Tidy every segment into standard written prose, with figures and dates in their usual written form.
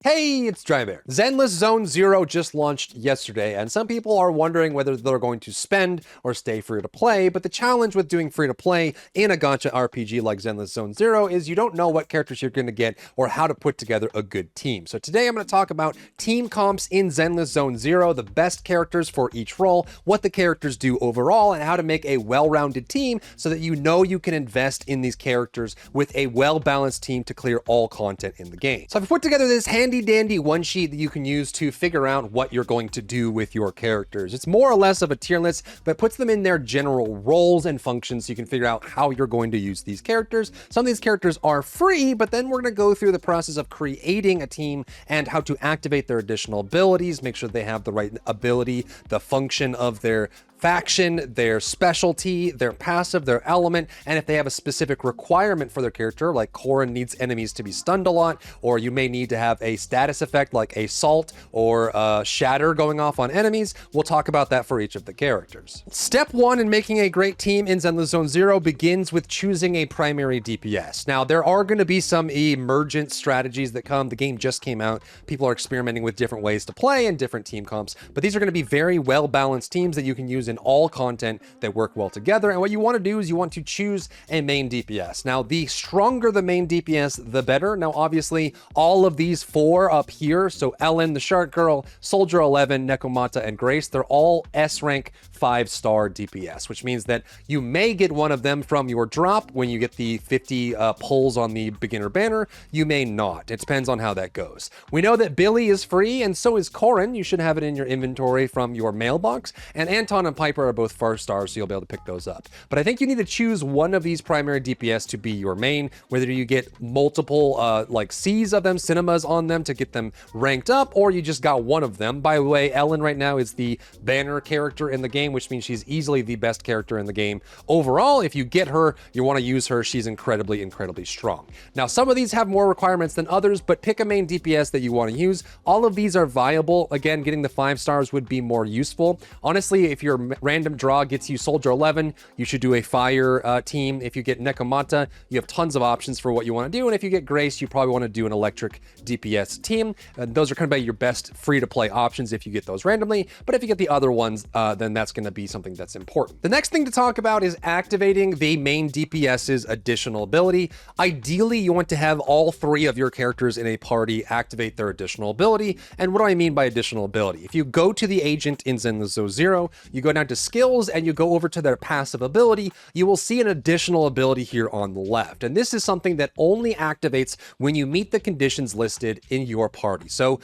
Hey, it's Drybear. Zenless Zone Zero just launched yesterday, and some people are wondering whether they're going to spend or stay free to play, but the challenge with doing free to play in a gacha RPG like Zenless Zone Zero is you don't know what characters you're going to get or how to put together a good team. So today I'm going to talk about team comps in Zenless Zone Zero, the best characters for each role, what the characters do overall, and how to make a well-rounded team so that you know you can invest in these characters with a well-balanced team to clear all content in the game. So I've put together this handy dandy one sheet that you can use to figure out what you're going to do with your characters. It's more or less of a tier list, but puts them in their general roles and functions so you can figure out how you're going to use these characters. Some of these characters are free, but then we're going to go through the process of creating a team and how to activate their additional abilities, make sure they have the right ability, the function of their faction, their specialty, their passive, their element, and if they have a specific requirement for their character, like Corrin needs enemies to be stunned a lot, or you may need to have a status effect like Assault or Shatter going off on enemies. We'll talk about that for each of the characters. Step one in making a great team in Zenless Zone Zero begins with choosing a primary DPS. Now, there are going to be some emergent strategies that come. The game just came out. People are experimenting with different ways to play and different team comps, but these are going to be very well-balanced teams that you can use in all content that work well together. And what you want to do is you want to choose a main DPS. Now, the stronger the main DPS, the better. Now, obviously, all of these four up here, so Ellen, the Shark Girl, Soldier 11, Nekomata, and Grace, they're all S rank 5-star DPS, which means that you may get one of them from your drop when you get the 50 pulls on the beginner banner. You may not. It depends on how that goes. We know that Billy is free, and so is Corrin. You should have it in your inventory from your mailbox. And Anton and Piper are both 4-stars, so you'll be able to pick those up. But I think you need to choose one of these primary DPS to be your main, whether you get multiple like C's of them, cinemas on them to get them ranked up, or you just got one of them. By the way, Ellen right now is the banner character in the game, which means she's easily the best character in the game. Overall, if you get her, you want to use her. She's incredibly, incredibly strong. Now, some of these have more requirements than others, but pick a main DPS that you want to use. All of these are viable. Again, getting the 5-stars would be more useful. Honestly, if your random draw gets you Soldier 11, you should do a fire team. If you get Nekomata, you have tons of options for what you want to do. And if you get Grace, you probably want to do an electric DPS team. Those are kind of your best free-to-play options if you get those randomly. But if you get the other ones, then that's going to be something that's important. The next thing to talk about is activating the main DPS's additional ability. Ideally, you want to have all three of your characters in a party activate their additional ability. And what do I mean by additional ability? If you go to the agent in Zenless Zone Zero, you go down to skills and you go over to their passive ability, you will see an additional ability here on the left. And this is something that only activates when you meet the conditions listed in your party. So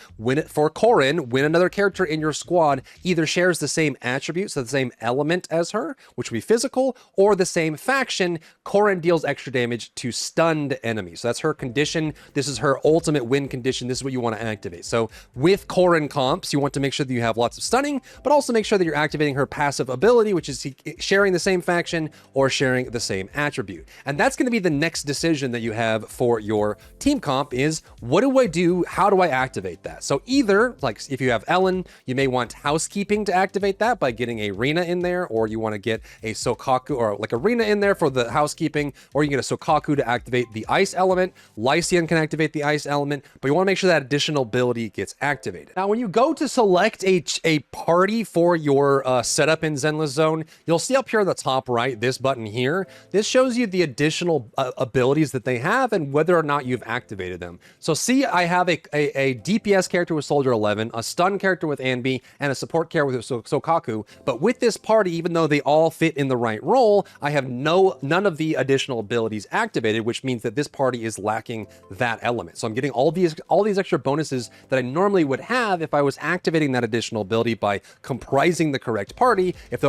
for Corrin, when another character in your squad either shares the same attributes, so the same element as her, which would be physical, or the same faction, Corrin deals extra damage to stunned enemies. So that's her condition. This is her ultimate win condition. This is what you want to activate. So with Corrin comps, you want to make sure that you have lots of stunning, but also make sure that you're activating her passive ability, which is sharing the same faction or sharing the same attribute. And that's going to be the next decision that you have for your team comp is, what do I do? How do I activate that? So either, like if you have Ellen, you may want housekeeping to activate that by getting a Rina in there, or you want to get a Sokaku or like a Rina in there for the housekeeping, or you get a Sokaku to activate the ice element. Lycian can activate the ice element, but you want to make sure that additional ability gets activated. Now, when you go to select a party for your setup in Zenless Zone, you'll see up here on the top right, this button here, this shows you the additional abilities that they have and whether or not you've activated them. So see, I have a DPS character with Soldier 11, a stun character with Anby, and a support character with Sokaku. But with this party, even though they all fit in the right role, I have none of the additional abilities activated, which means that this party is lacking that element. So I'm getting all these extra bonuses that I normally would have if I was activating that additional ability by comprising the correct party. If they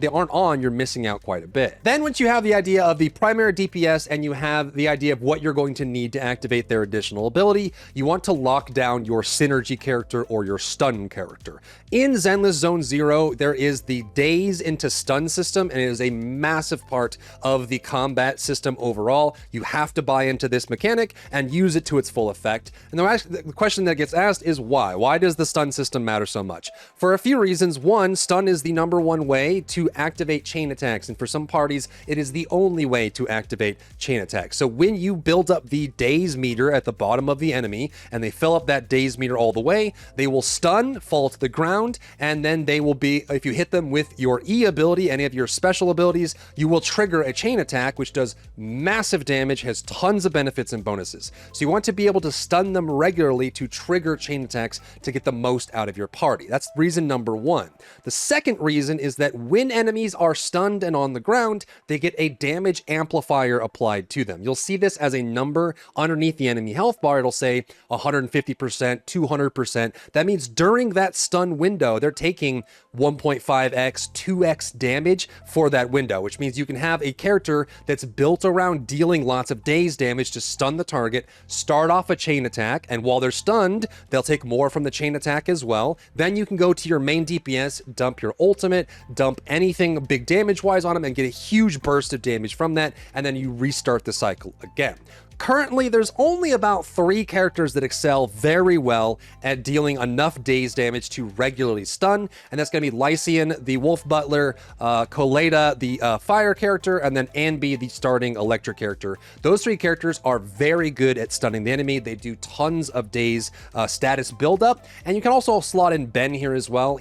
aren't on, you're missing out quite a bit. Then once you have the idea of the primary DPS and you have the idea of what you're going to need to activate their additional ability, you want to lock down your synergy character or your stun character. In Zenless Zone Zero, there is the daze into stun system, and it is a massive part of the combat system overall. You have to buy into this mechanic and use it to its full effect. And the question that gets asked is why? Why does the stun system matter so much? For a few reasons. One, stun is the #1 #1 way to activate chain attacks, and for some parties, it is the only way to activate chain attacks. So when you build up the daze meter at the bottom of the enemy, and they fill up that daze meter all the way, they will stun, fall to the ground, and then they will be, if you hit them with your E ability, any of your special abilities, you will trigger a chain attack, which does massive damage, has tons of benefits and bonuses. So you want to be able to stun them regularly to trigger chain attacks to get the most out of your party. That's reason #1. The second reason is that when enemies are stunned and on the ground, they get a damage amplifier applied to them. You'll see this as a number underneath the enemy health bar. It'll say 150%, 200%. That means during that stun window, they're taking 1.5x, 2x damage for that window, which means you can have a character that's built around dealing lots of daze damage to stun the target, start off a chain attack, and while they're stunned, they'll take more from the chain attack as well. Then you can go to your main DPS, dump your ultimate, dump anything big damage-wise on them, and get a huge burst of damage from that, and then you restart the cycle again. Currently, there's only about 3 characters that excel very well at dealing enough daze damage to regularly stun, and that's going to be Lycian, the Wolf Butler, Coleta, the Fire character, and then Anby, the starting Electric character. Those 3 characters are very good at stunning the enemy. They do tons of daze status buildup, and you can also slot in Ben here as well.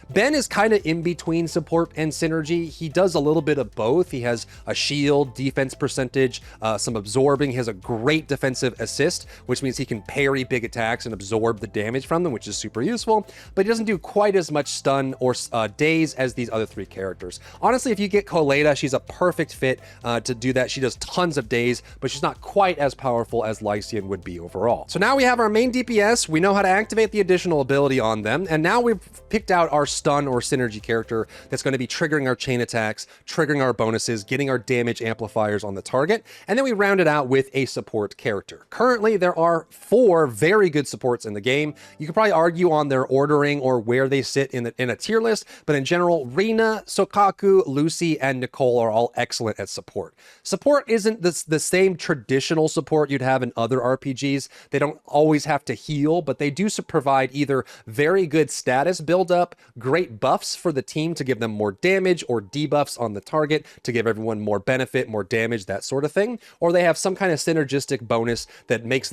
Ben is kind of in between support and synergy. He does a little bit of both. He has a shield, defense percentage, some absorbing. He has a great defensive assist, which means he can parry big attacks and absorb the damage from them, which is super useful, but he doesn't do quite as much stun or daze as these other 3 characters. Honestly, if you get Coleta, she's a perfect fit to do that. She does tons of daze, but she's not quite as powerful as Lycian would be overall. So now we have our main DPS, we know how to activate the additional ability on them, and now we've picked out our stun or synergy character that's going to be triggering our chain attacks, triggering our bonuses, getting our damage amplifiers on the target, and then we round it out with a support character. Currently, there are 4 very good supports in the game. You could probably argue on their ordering or where they sit in a tier list, but in general, Rina, Sokaku, Lucy, and Nicole are all excellent at support. Support isn't the same traditional support you'd have in other RPGs. They don't always have to heal, but they do provide either very good status buildup, great buffs for the team to give them more damage, or debuffs on the target to give everyone more benefit, more damage, that sort of thing, or they have some kind of synergistic bonus that makes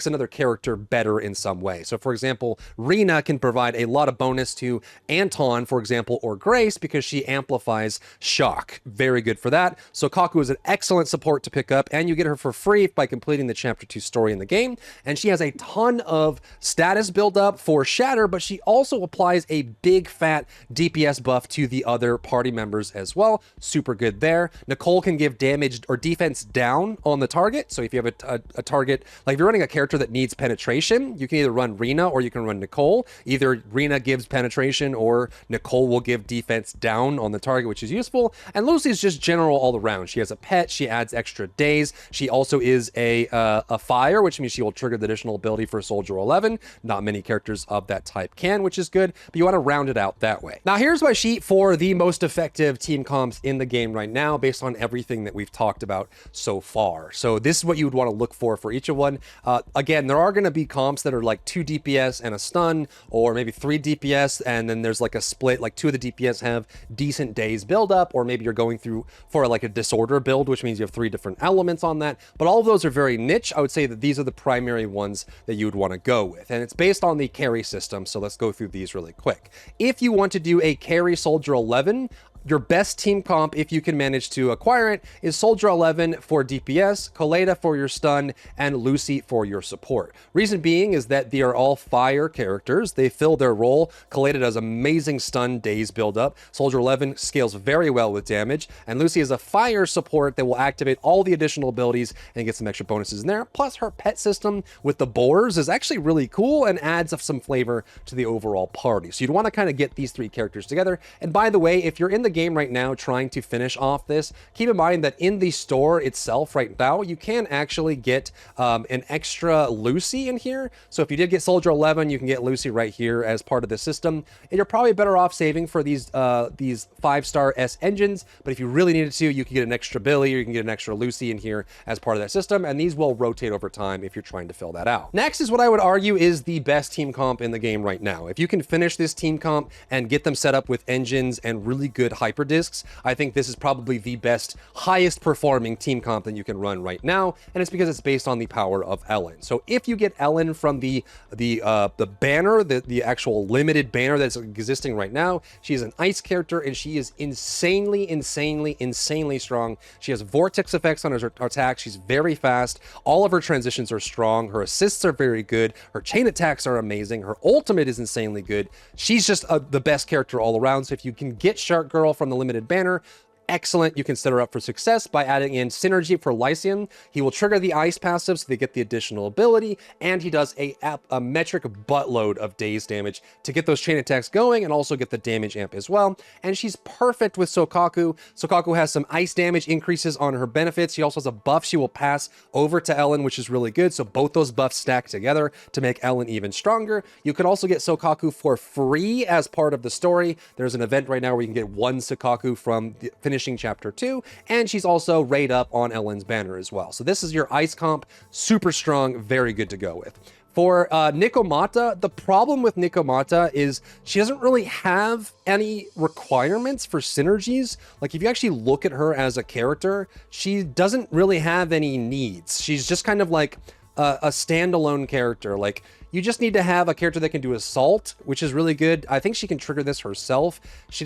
another character better in some way. So for example, Rina can provide a lot of bonus to Anton, for example, or Grace, because she amplifies shock. Very good for that. So Kaku is an excellent support to pick up, and you get her for free by completing the chapter 2 story in the game. And she has a ton of status buildup for Shatter, but she also applies a big fat DPS buff to the other party members as well. Super good there. Nicole can give damage or defense down on the target. So if you have a target, like if you're running a character that needs penetration, you can either run Rina or you can run Nicole. Either Rina gives penetration or Nicole will give defense down on the target, which is useful. And Lucy's just general all around. She has a pet, she adds extra days. She also is a fire, which means she will trigger the additional ability for Soldier 11. Not many characters of that type can, which is good, but you want to round it out that way. Now here's my sheet for the most effective team comps in the game right now, based on everything that we've talked about so far. So this is what you would want to look for each of one. Again, there are going to be comps that are like 2 DPS and a stun, or maybe 3 DPS, and then there's like a split, like 2 of the DPS have decent days build up, or maybe you're going through for like a disorder build, which means you have 3 different elements on that. But all of those are very niche. I would say that these are the primary ones that you would want to go with, and it's based on the carry system. So let's go through these really quick. If you want to do a carry Soldier 11, your best team comp, if you can manage to acquire it, is Soldier 11 for DPS, Coleta for your stun, and Lucy for your support. Reason being is that they are all fire characters. They fill their role. Coleta does amazing stun days build up. Soldier 11 scales very well with damage, and Lucy is a fire support that will activate all the additional abilities and get some extra bonuses in there. Plus, her pet system with the boars is actually really cool and adds some flavor to the overall party. So you'd want to kind of get these 3 characters together. And by the way, if you're in the the game right now trying to finish off this, keep in mind that in the store itself right now, you can actually get an extra Lucy in here. So if you did get Soldier 11, you can get Lucy right here as part of the system. And you're probably better off saving for these 5-star S engines, but if you really needed to, you can get an extra Billy or you can get an extra Lucy in here as part of that system, and these will rotate over time if you're trying to fill that out. Next is what I would argue is the best team comp in the game right now. If you can finish this team comp and get them set up with engines and really good hyperdisks, I think this is probably the best, highest performing team comp that you can run right now, and it's because it's based on the power of Ellen. So if you get Ellen from the banner, the actual limited banner that's existing right now, she's an ice character and she is insanely strong. She has vortex effects on her attack. She's very fast. All of her transitions are strong. Her assists are very good. Her chain attacks are amazing. Her ultimate is insanely good. She's just the best character all around. So if you can get Shark Girl from the limited banner, excellent. You can set her up for success by adding in synergy for Lycian. He will trigger the ice passive so they get the additional ability, and he does a metric buttload of daze damage to get those chain attacks going and also get the damage amp as well. And she's perfect with Sokaku. Sokaku has some ice damage increases on her benefits. She also has a buff she will pass over to Ellen, which is really good. So both those buffs stack together to make Ellen even stronger. You can also get Sokaku for free as part of the story. There's an event right now where you can get one Sokaku from the finishing chapter 2, and she's also rayed up on Ellen's banner as well. So this is your ice comp, super strong, very good to go with. For Nikomata, the problem with Nikomata is she doesn't really have any requirements for synergies. Like if you actually look at her as a character, she doesn't really have any needs. She's just kind of like a standalone character. Like you just need to have a character that can do assault, which is really good. I think she can trigger this herself. She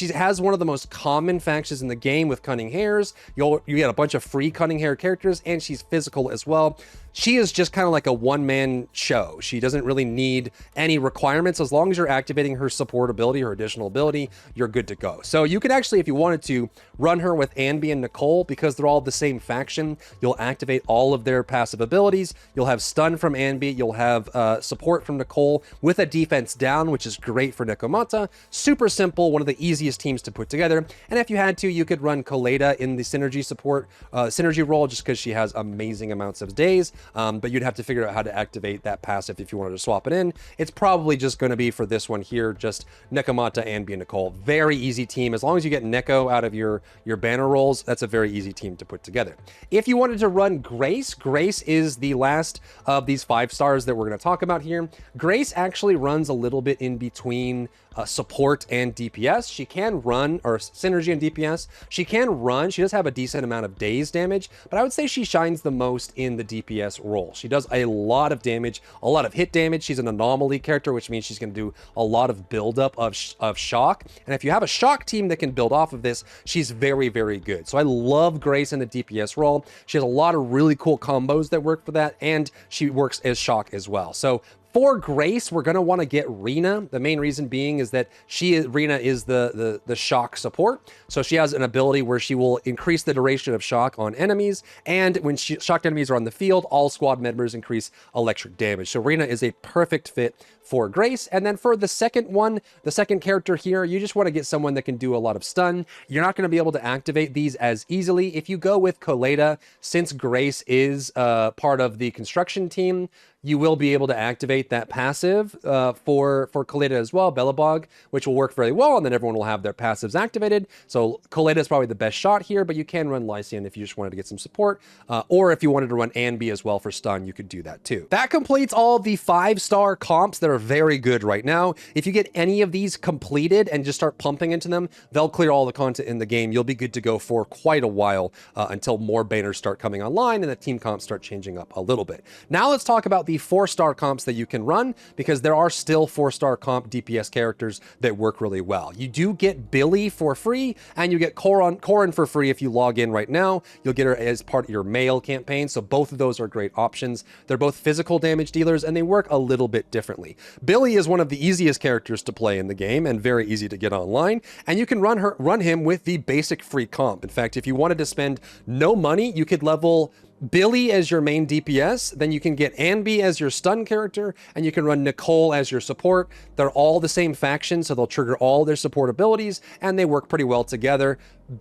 has one of the most common factions in the game with cunning hairs. You get a bunch of free cunning hair characters, and she's physical as well. She is just kind of like a one-man show. She doesn't really need any requirements. As long as you're activating her support ability, her additional ability, you're good to go. So you could actually, if you wanted to, run her with Anby and Nicole because they're all the same faction. You'll activate all of their passive abilities. You'll have stun from Anby. You'll have support from Nicole with a defense down, which is great for Nikomata. Super simple, one of the easiest teams to put together. And if you had to, you could run Koleda in the synergy support, synergy role just because she has amazing amounts of days. But you'd have to figure out how to activate that passive if you wanted to swap it in. It's probably just going to be for this one here, just Nikomata, Anby, and Nicole. Very easy team. As long as you get Neko out of your banner rolls, that's a very easy team to put together. If you wanted to run Grace, Grace is the last of these 5 stars that we're going to talk about here. Grace actually runs a little bit in between support and DPS. She can run, or synergy and DPS. She can run. She does have a decent amount of daze damage, but I would say she shines the most in the DPS role. She does a lot of damage, a lot of hit damage. She's an anomaly character, which means she's going to do a lot of buildup of shock. And if you have a shock team that can build off of this, she's very, very good. So I love Grace in the DPS role. She has a lot of really cool combos that work for that, and she works as shock as well. So for Grace, we're going to want to get Rena. The main reason being is that Rena is the shock support. So she has an ability where she will increase the duration of shock on enemies. And when shocked enemies are on the field, all squad members increase electric damage. So Rena is a perfect fit for Grace. And then for the second one, the second character here, you just want to get someone that can do a lot of stun. You're not going to be able to activate these as easily. If you go with Koleda, since Grace is part of the construction team, you will be able to activate that passive for Koleda as well, Bellabog, which will work very well, and then everyone will have their passives activated. So Koleda is probably the best shot here, but you can run Lycian if you just wanted to get some support, or if you wanted to run Anby as well for stun, you could do that too. That completes all the 5-star comps that are very good right now. If you get any of these completed and just start pumping into them, they'll clear all the content in the game. You'll be good to go for quite a while until more banners start coming online and the team comps start changing up a little bit. Now let's talk about the 4-star comps that you can run, because there are still 4-star comp DPS characters that work really well. You do get Billy for free, and you get Corrin for free if you log in right now. You'll get her as part of your mail campaign, so both of those are great options. They're both physical damage dealers, and they work a little bit differently. Billy is one of the easiest characters to play in the game, and very easy to get online, and you can run him with the basic free comp. In fact, if you wanted to spend no money, you could level Billy as your main DPS, then you can get Anby as your stun character, and you can run Nicole as your support. They're all the same faction, so they'll trigger all their support abilities, and they work pretty well together.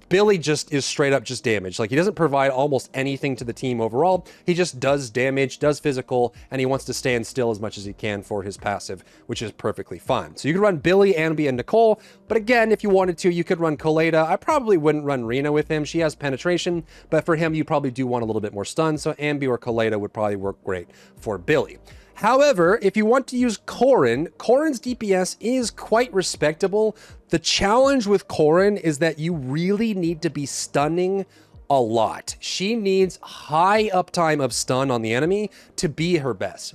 Billy just is straight up just damage. Like, he doesn't provide almost anything to the team overall. He just does damage, does physical, and he wants to stand still as much as he can for his passive, which is perfectly fine. So you could run Billy, Anby, and Nicole, but again, if you wanted to, you could run Coleta. I probably wouldn't run Rena with him. She has penetration, but for him, you probably do want a little bit more stun, so Anby or Coleta would probably work great for Billy. However, if you want to use Corrin, Corrin's DPS is quite respectable. The challenge with Corrin is that you really need to be stunning a lot. She needs high uptime of stun on the enemy to be her best.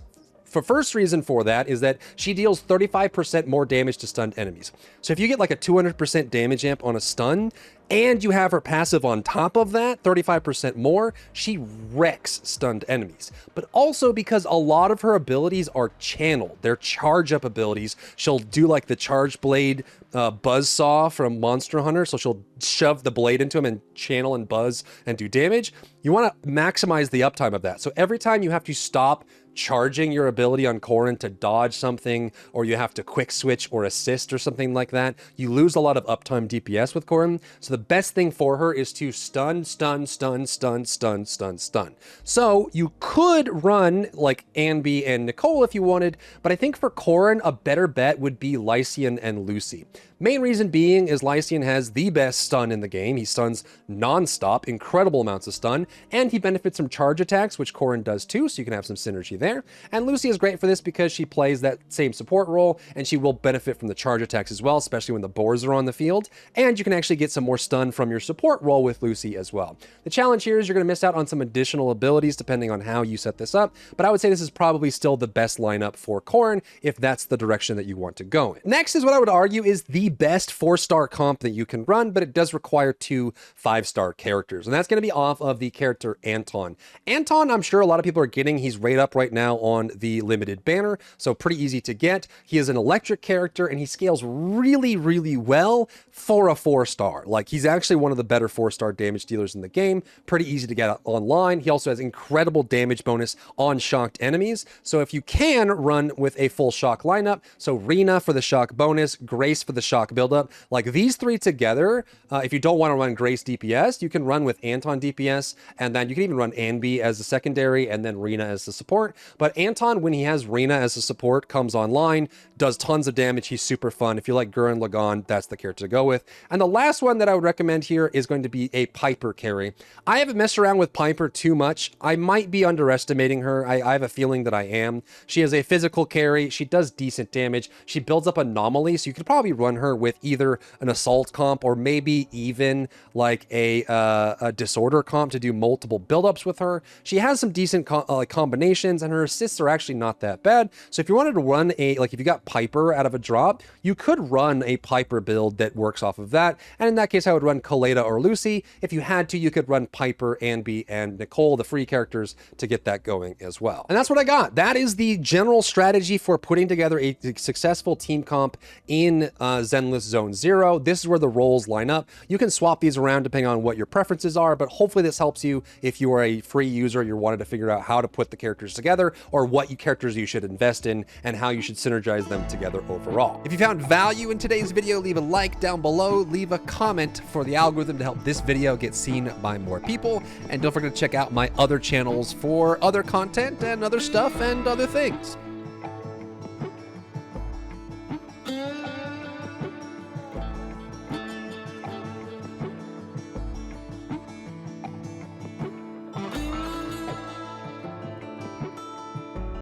The first reason for that is that she deals 35% more damage to stunned enemies. So if you get like a 200% damage amp on a stun, and you have her passive on top of that, 35% more, she wrecks stunned enemies. But also because a lot of her abilities are channeled. They're charge up abilities. She'll do like the charge blade buzzsaw from Monster Hunter. So she'll shove the blade into him and channel and buzz and do damage. You want to maximize the uptime of that. So every time you have to stop charging your ability on Corrin to dodge something, or you have to quick switch or assist or something like that, you lose a lot of uptime DPS with Corrin. So the best thing for her is to stun, stun, stun, stun, stun, stun, stun. So you could run like Anby and Nicole if you wanted, but I think for Corrin, a better bet would be Lycian and Lucy. Main reason being is Lycian has the best stun in the game. He stuns non-stop, incredible amounts of stun, and he benefits from charge attacks, which Corrin does too, so you can have some synergy there. And Lucy is great for this because she plays that same support role, and she will benefit from the charge attacks as well, especially when the boars are on the field. And you can actually get some more stun from your support role with Lucy as well. The challenge here is you're going to miss out on some additional abilities depending on how you set this up, but I would say this is probably still the best lineup for Corrin if that's the direction that you want to go in. Next is what I would argue is the best 4-star comp that you can run, but it does require 2 5-star characters, and that's going to be off of the character Anton. Anton, I'm sure a lot of people are getting. He's right up right now on the limited banner, so pretty easy to get. He is an electric character, and he scales really, really well for a 4-star. Like, he's actually one of the better 4-star damage dealers in the game. Pretty easy to get online. He also has incredible damage bonus on shocked enemies, so if you can run with a full shock lineup, so Rena for the shock bonus, Grace for the shock buildup, like these 3 together, if you don't want to run Grace DPS, you can run with Anton DPS, and then you can even run Anby as the secondary and then Rena as the support. But Anton, when he has Rena as a support, comes online, does tons of damage. He's super fun. If you like Gurren Lagann, that's the character to go with. And the last one that I would recommend here is going to be a Piper carry. I haven't messed around with Piper too much. I might be underestimating her. I have a feeling that I am. She is a physical carry. She does decent damage. She builds up Anomaly, so you could probably run her with either an assault comp or maybe even like a disorder comp to do multiple buildups with her. She has some decent combinations, and her assists are actually not that bad. So if you wanted to run if you got Piper out of a drop, you could run a Piper build that works off of that. And in that case, I would run Coleta or Lucy. If you had to, you could run Piper, Anby, and Nicole, the free characters, to get that going as well. And that's what I got. That is the general strategy for putting together a successful team comp in Zenless Zone Zero. This is where the roles line up. You can swap these around depending on what your preferences are, but hopefully this helps you if you are a free user, you're wanting to figure out how to put the characters together, or what characters you should invest in, and how you should synergize them together overall. If you found value in today's video, leave a like down below, leave a comment for the algorithm to help this video get seen by more people, and don't forget to check out my other channels for other content and other stuff and other things.